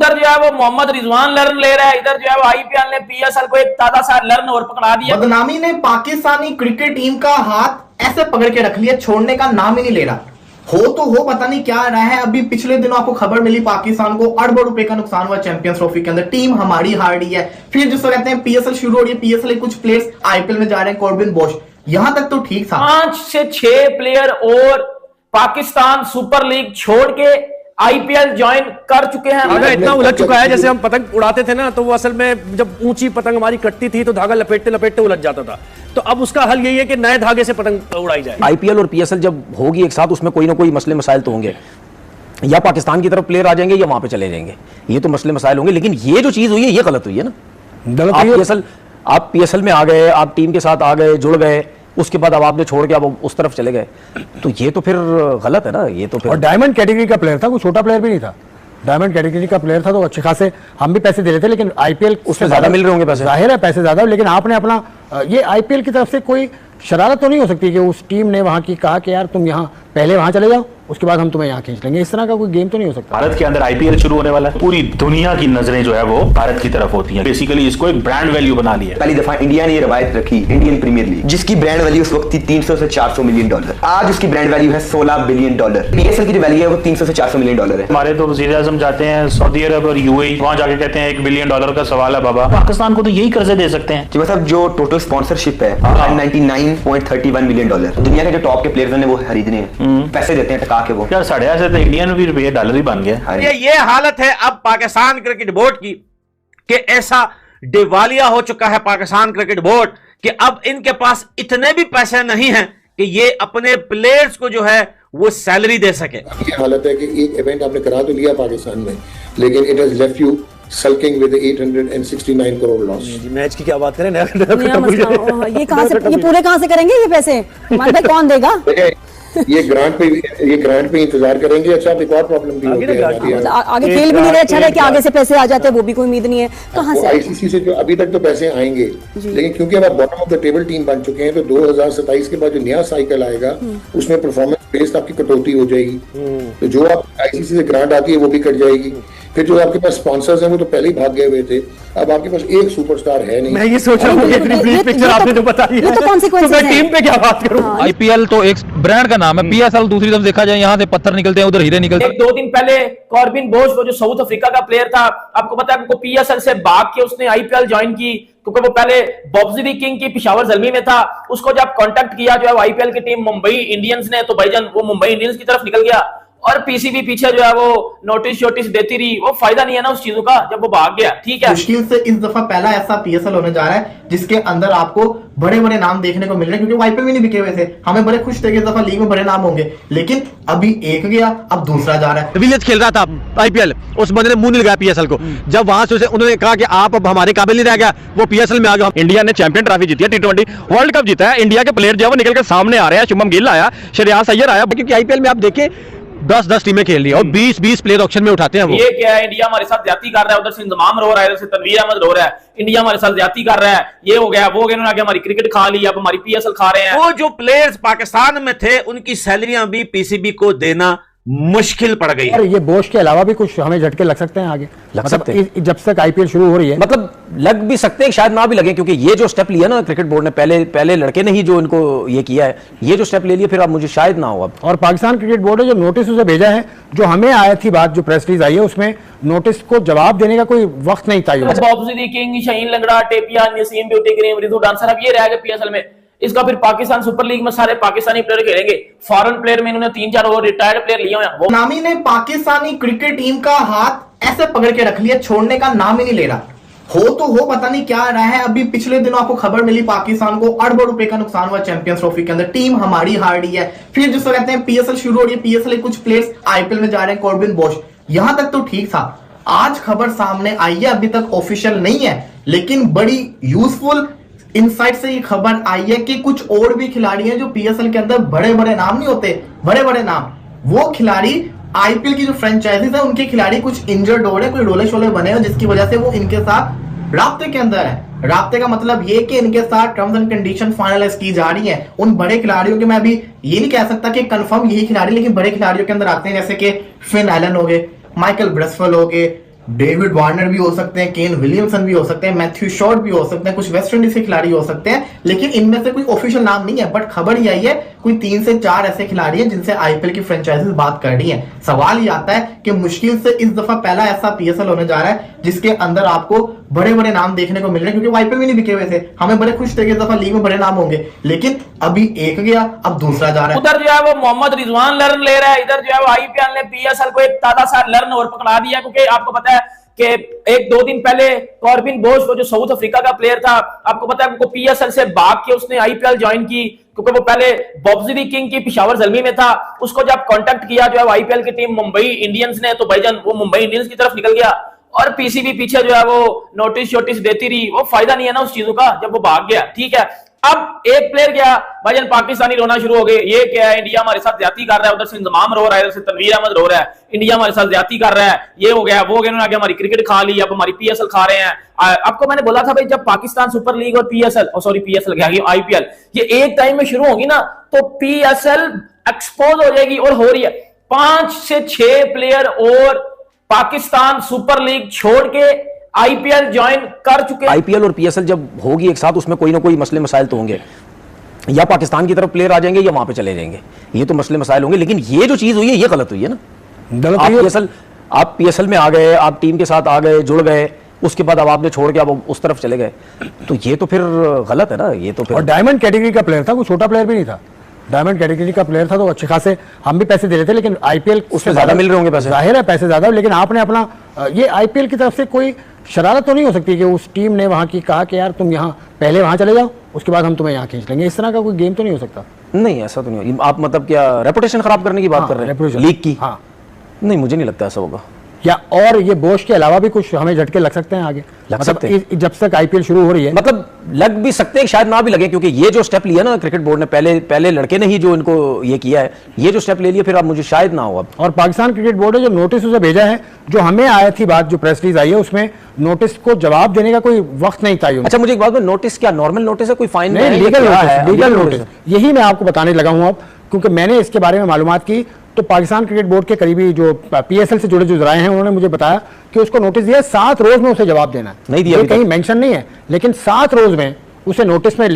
उधर जो है वो मोहम्मद रिजवान लर्न ले रहा है, इधर जो है वो आईपीएल ने पीएसएल को एक ताजा सा लर्न और पकड़ा दिया। बदनामी ने पाकिस्तानी क्रिकेट टीम का हाथ ऐसे पकड़ के रख लिया, छोड़ने का नाम ही नहीं ले रहा। हो तो हो, पता नहीं क्या रहा है। अभी पिछले दिनों आपको खबर मिली पाकिस्तान को अरबों रुपए का नुकसान हुआ चैंपियंस ट्रॉफी के अंदर, टीम हमारी हार रही है। फिर जिसको कहते हैं पीएसएल शुरू हो रही है, पीएसएल कुछ प्लेयर्स आईपीएल में जा रहे हैं, कॉर्बिन बोश, यहां तक तो ठीक था। 5 से 6 प्लेयर और पाकिस्तान सुपर लीग छोड़ के आईपीएल ज्वाइन कर चुके हैं। धागा इतना उलझ चुका है, जैसे हम पतंग उड़ाते थे ना, तो वो असल में जब ऊंची पतंग हमारी कटती थी तो धागा लपेटते लपेटते उलझ जाता था। तो अब उसका हल यही है कि नए धागे से पतंग उड़ाई जाए। आईपीएल और पीएसएल जब होगी एक साथ, उसमें कोई ना कोई मसले मसाइल तो होंगे, या पाकिस्तान की तरफ प्लेयर आ जाएंगे या वहां पे चले जाएंगे, ये तो मसले मसाइल होंगे। लेकिन ये जो चीज हुई है ये गलत हुई है ना। आप पीएसएल में आ गए, आप टीम के साथ आ गए, जुड़ गए, उसके बाद अब आपने छोड़ के अब उस तरफ चले गए, तो ये तो फिर गलत है ना। ये तो फिर, और डायमंड कैटेगरी का प्लेयर था, कोई छोटा प्लेयर भी नहीं था, डायमंड कैटेगरी का प्लेयर था, तो अच्छे खासे हम भी पैसे दे रहे थे। लेकिन आईपीएल उसमें ज्यादा मिल रहे होंगे पैसे, जाहिर है पैसे ज्यादा। लेकिन आपने अपना ये आईपीएल की तरफ से कोई शरारत तो नहीं हो सकती कि उस टीम ने वहां की कहा कि यार तुम यहाँ पहले वहां चले जाओ, उसके बाद हम तुम्हें यहाँ खींच लेंगे, इस तरह का कोई गेम तो नहीं हो सकता। भारत के अंदर आईपीएल शुरू होने वाला है, पूरी दुनिया की नजरें जो है वो भारत की तरफ होती हैं। बेसिकली इसको एक ब्रांड वैल्यू बना लिया। पहली दफा इंडिया ने ये रवायत रखी, इंडियन प्रीमियर लीग, जिसकी ब्रांड वैल्यू उस वक्त थी 300 से 400 मिलियन डॉलर। आज उसकी ब्रांड वैल्यू है 16 बिलियन डॉलर। पीएसएल की जो वैल्यू है वो 300 से 400 मिलियन डॉलर है। हमारे तो वज़ीर आज़म जाते हैं सऊदी अरब और यूएई, वहां जाके कहते हैं $1 बिलियन का सवाल है बाबा। पाकिस्तान को तो यही कर्जे दे सकते हैं। जी मतलब जो टोटल स्पॉन्सरशिप है 99.31 मिलियन डॉलर, दुनिया के जो टॉप के प्लेयर्स ने वो खरीदने हैं, पैसे देते हैं टका के वो। यार साढ़े ऐसे तो इंडियन भी रुपये डॉलर ही बन गया। ये हालत है अब पाकिस्तान क्रिकेट बोर्ड की कि ऐसा दिवालिया हो चुका है पाकिस्तान क्रिकेट बोर्ड कि अब इनके पास इतने भी पैसे नहीं हैं कि ये अपने प्लेयर्स को जो है वो सैलरी दे सके। ये हालत है कि एक इवेंट आपने करा तो लिया पाकिस्तान में, लेकिन it has left you sulking with 869 crore loss। Match की क्या बात करें, ये कहां से, ये पूरे कहां से करेंगे ये पैसे, मान भाई कौन देगा? ये ग्रांट पे इंतजार करेंगे। अच्छा एक और प्रॉब्लम भी होगी, आगे खेल भी नहीं रहे, अच्छा रहे कि आगे से पैसे आ जाते हैं, वो भी कोई उम्मीद नहीं है। कहां से आईसीसी से जो अभी तक तो पैसे आएंगे, लेकिन क्योंकि अब bottom of the table team बन चुके हैं, तो 2027 के बाद जो नया साइकिल आएगा उसमें परफॉर्मेंस बेस्ड आपकी कटौती हो जाएगी। तो जो आप आईसीसी से ग्रांट आती है वो भी कट जाएगी। फिर जो आपके पास स्पॉन्सर्स हैं वो तो पहले ही भाग गए हुए थे, अब आपके पास एक सुपरस्टार है नहीं। मैं ये सोच रहा हूँ इतनी ब्रीफ पिक्चर आपने जो बताई है, तो मैं टीम पे क्या बात करूँ। आईपीएल तो एक ब्रांड का नाम है, पीएसएल दूसरी तरफ देखा जाए यहाँ से पत्थर निकलते हैं, उधर हीरे निकलते हैं। 2 दिन पहले कॉर्बिन बोश, वो जो साउथ अफ्रीका का प्लेयर था, आपको पता है, उनको पीएसएल से भाग के उसने आईपीएल ज्वाइन की, क्योंकि वो पहले बॉब्सरी किंग की पिशावर जलमी में था। उसको जब कांटेक्ट किया जो है आईपीएल की टीम मुंबई इंडियंस ने, तो भाईजान वो मुंबई इंडियंस की तरफ निकल गया और पीसीबी पीछे जो है वो नोटिस देती रही। वो फायदा नहीं है ना उस चीजों का जब वो भाग गया। ठीक है, मुश्किल से इस दफा पहला ऐसा पीएसएल होने जा रहा है जिसके अंदर आपको बड़े बड़े नाम देखने को मिल रहे हैं, क्योंकि आईपीएल में नहीं बिके हुए थे। हमें बड़े खुश थे कि इस दफा लीग में बड़े नाम होंगे, लेकिन अभी एक गया, अब दूसरा जा रहा है। विलेज खेल रहा था आईपीएल, उस बंदे ने मुंह नहीं लगाया पीएसएल को। जब वहां से उन्होंने कहा कि आप अब हमारे काबिल नहीं रह गया, वो पीएसएल में आ गया। इंडिया ने चैंपियन ट्रॉफी जीती है, T20 वर्ल्ड कप जीता है, इंडिया के प्लेयर जो है वो निकल के सामने आ रहे हैं। शुभम गिल आया, श्रेयस अय्यर आया, क्योंकि आईपीएल में आप देखें 10-10 टीमें खेल रही है और 20-20 प्लेयर ऑक्शन में उठाते हैं। वो ये क्या है, इंडिया हमारे साथ ज्यादती कर रहा है, उधर से इंतजाम रो रहा है, इधर से तनवीर अहमद रो रहा है, इंडिया हमारे साथ ज्यादती कर रहा है, ये हो गया वो हो गया, उन्होंने हमारी क्रिकेट खा ली, अब हमारी पीएसएल खा रहे हैं। वो जो प्लेयर्स पाकिस्तान में थे उनकी सैलरियां भी पीसीबी को देना मुश्किल पड़ गई है। और ये बोश के अलावा भी कुछ हमें झटके लग सकते हैं आगे, लग सकते हैं जब तक आईपीएल शुरू हो रही है, मतलब लग भी सकते हैं, शायद ना भी लगे, क्योंकि ये जो स्टेप लिया ना क्रिकेट बोर्ड ने, पहले लड़के ने ही जो इनको ये किया है, ये जो स्टेप ले लिया, फिर अब मुझे शायद ना हो। अब और पाकिस्तान क्रिकेट बोर्ड ने जो नोटिस उसे भेजा है, जो हमें आया थी बात, जो प्रेस रिलीज आई है, उसमें नोटिस को जवाब देने का कोई वक्त नहीं था। बॉब्सरी किंग, शाहीन लंगड़ा, टेपिया, Naseem beauty cream, Riju dancer, अब ये रह गए पीएसएल में। इसका फिर पाकिस्तान सुपर लीग में सारे पाकिस्तानी प्लेयर खेलेंगे। फॉरेन प्लेयर में इन्होंने 3-4 और रिटायर्ड प्लेयर लिए हुए हैं। नामी ने पाकिस्तानी क्रिकेट टीम का हाथ ऐसे पकड़ के रख लिया, छोड़ने का नाम ही नहीं ले रहा। हो तो हो, पता नहीं क्या रहा है। अभी पिछले दिनों आपको खबर मिली पाकिस्तान को अरबों रुपए का नुकसान हुआ चैंपियंस ट्रॉफी के अंदर, टीम हमारी हार रही है। फिर जिसको कहते हैं पीएसएल शुरू हो रही है, पीएसएल कुछ प्लेयर्स आईपीएल में जा रहे हैं, कॉर्बिन बोश, यहां तक तो ठीक था। आज खबर सामने आई है, अभी तक ऑफिशियल नहीं है, लेकिन बड़ी यूजफुल इनसाइट से ये खबर आई है कि कुछ और भी खिलाड़ी हैं जो पीएसएल के अंदर बड़े बड़े नाम नहीं होते, बड़े बड़े नाम, वो खिलाड़ी आईपीएल की जो फ्रेंचाइजीज है उनके खिलाड़ी कुछ इंजर्ड हो रहे हैं, कोई रोले शोले बने हो, जिसकी वजह से वो इनके साथ राब्ते के अंदर है। राब्ते का मतलब ये कि इनके साथ टर्म्स एंड कंडीशन फाइनलाइज की जा रही है। उन बड़े खिलाड़ियों के, मैं अभी ये नहीं कह सकता कि कंफर्म यही खिलाड़ी, लेकिन बड़े खिलाड़ियों के अंदर आते हैं, जैसे कि फिन एलन हो गए, माइकल ब्रेसवेल हो गए, डेविड वार्नर भी हो सकते हैं, केन विलियमसन भी हो सकते हैं, मैथ्यू शॉर्ट भी हो सकते हैं, कुछ वेस्ट इंडीज के खिलाड़ी हो सकते हैं, लेकिन इनमें से कोई ऑफिशियल नाम नहीं है। बट खबर ये आई है कोई 3 से 4 ऐसे खिलाड़ी हैं जिनसे आईपीएल की फ्रेंचाइजीज बात कर रही हैं। सवाल ये आता है कि मुश्किल से इस दफा पहला ऐसा पीएसएल होने जा रहा है जिसके अंदर आपको बड़े बड़े नाम देखने को मिल रहे हैं, क्योंकि आईपीएल में नहीं बिके हुए थे। हमें बड़े खुश थे कि इस दफा लीग में बड़े नाम होंगे, लेकिन अभी एक गया, अब दूसरा जा रहा है। उधर जो है वो मोहम्मद रिजवान लर्न ले रहा है, इधर जो है वो आईपीएल ने पीएसएल को एक ताजा सा लर्न और पकड़ा दिया, क्योंकि आपको पता है कि 1-2 दिन पहले कॉर्बिन बोश वो जो साउथ अफ्रीका का प्लेयर था, आपको पता है उनको पीएसएल से भाग के उसने आईपीएल ज्वाइन की, क्योंकि वो पहले बॉब्सरी किंग की पिशावर ज़ल्मी में था। उसको जब कांटेक्ट किया जो है आईपीएल की टीम मुंबई इंडियंस ने, तो भाईजान वो मुंबई इंडियंस की तरफ निकल गया और पीसीबी पीछे जो है वो नोटिस देती रही। वो फायदा नहीं है ना उस चीजों का जब वो भाग गया, ठीक है। अब एक प्लेयर गया, भाईजान पाकिस्तानी रोना शुरू हो गए, ये क्या है, इंडिया हमारे साथ ज्यादती कर रहा है। उधर से इंजमाम रो रहा है, इधर से तनवीर अहमद रो रहा है, इंडिया हमारे साथ ज्यादती कर रहा है, ये हो गया वो हो गया, उन्होंने आगे हमारी क्रिकेट खा ली, अब हमारी पीएसएल खा रहे हैं। आपको मैंने बोला था भाई, जब पाकिस्तान सुपर लीग और पीएसएल पीएसएल क्या आईपीएल ये एक टाइम में शुरू होगी ना, तो पीएसएल एक्सपोज हो जाएगी। और हो रही है, 5 से 6 प्लेयर और पाकिस्तान सुपर लीग छोड़ के आईपीएल ज्वाइन कर चुके हैं। आईपीएल और पीएसएल जब होगी एक साथ, उसमें कोई ना कोई मसले मसाइल तो होंगे, या पाकिस्तान की तरफ प्लेयर आ जाएंगे या वहां पे चले जाएंगे, ये तो मसले मसाइल होंगे। लेकिन ये जो चीज हुई है ये गलत हुई है ना। आप पीएसएल में आ गए, आप टीम के साथ आ गए, जुड़ गए, उसके बाद अब आपने छोड़ के अब उस तरफ चले गए, तो ये तो फिर गलत है ना। ये तो फिर, और डायमंड कैटेगरी का प्लेयर था, कोई छोटा प्लेयर भी नहीं था, डायमंड कैटेगरी का प्लेयर था, तो अच्छे खासे हम भी पैसे दे रहे थे, लेकिन आईपीएल उसमें ज्यादा मिल रहे होंगे पैसे, जाहिर है पैसे ज्यादा। लेकिन आपने अपना ये आईपीएल की तरफ से कोई शरारत तो नहीं हो सकती कि उस टीम ने वहां की कहा कि यार तुम यहाँ पहले वहां चले जाओ, उसके बाद हम तुम्हें यहाँ खींच लेंगे, इस तरह का कोई गेम तो नहीं हो सकता? नहीं, ऐसा तो नहीं। आप मतलब क्या रेपुटेशन खराब करने की बात कर रहे हैं लीग की? हाँ, नहीं, मुझे नहीं लगता ऐसा होगा। या और ये बोश के अलावा भी कुछ हमें झटके लग सकते हैं आगे, मतलब जब तक आईपीएल शुरू हो रही है? मतलब लग भी सकते हैं, शायद ना भी लगे, क्योंकि ये जो स्टेप लिया ना क्रिकेट बोर्ड ने, पहले लड़के ने ही जो इनको ये किया है, ये जो स्टेप ले लिया, फिर अब मुझे शायद ना हो अब। और पाकिस्तान क्रिकेट बोर्ड ने जो नोटिस उसे भेजा है, जो हमें आया थी बात, जो प्रेस रिलीज आई है, उसमें नोटिस को जवाब देने का कोई वक्त नहीं चाहिए। अच्छा, मुझे एक बात में, नोटिस क्या नॉर्मल नोटिस है, कोई फाइन नहीं, लीगल नोटिस, यही मैं आपको बताने लगा हूं अब, क्योंकि मैंने इसके बारे में मालूमात की, तो पाकिस्तान क्रिकेट बोर्ड के करीबी जो पीएसएल से जुड़े जो जराए हैं, उन्होंने मुझे बताया कि उसको नोटिस दिया, 7 रोज में उसे जवाब देना है। नहीं दिया, कहीं मेंशन नहीं है, लेकिन 7 रोज में उसे नोटिस में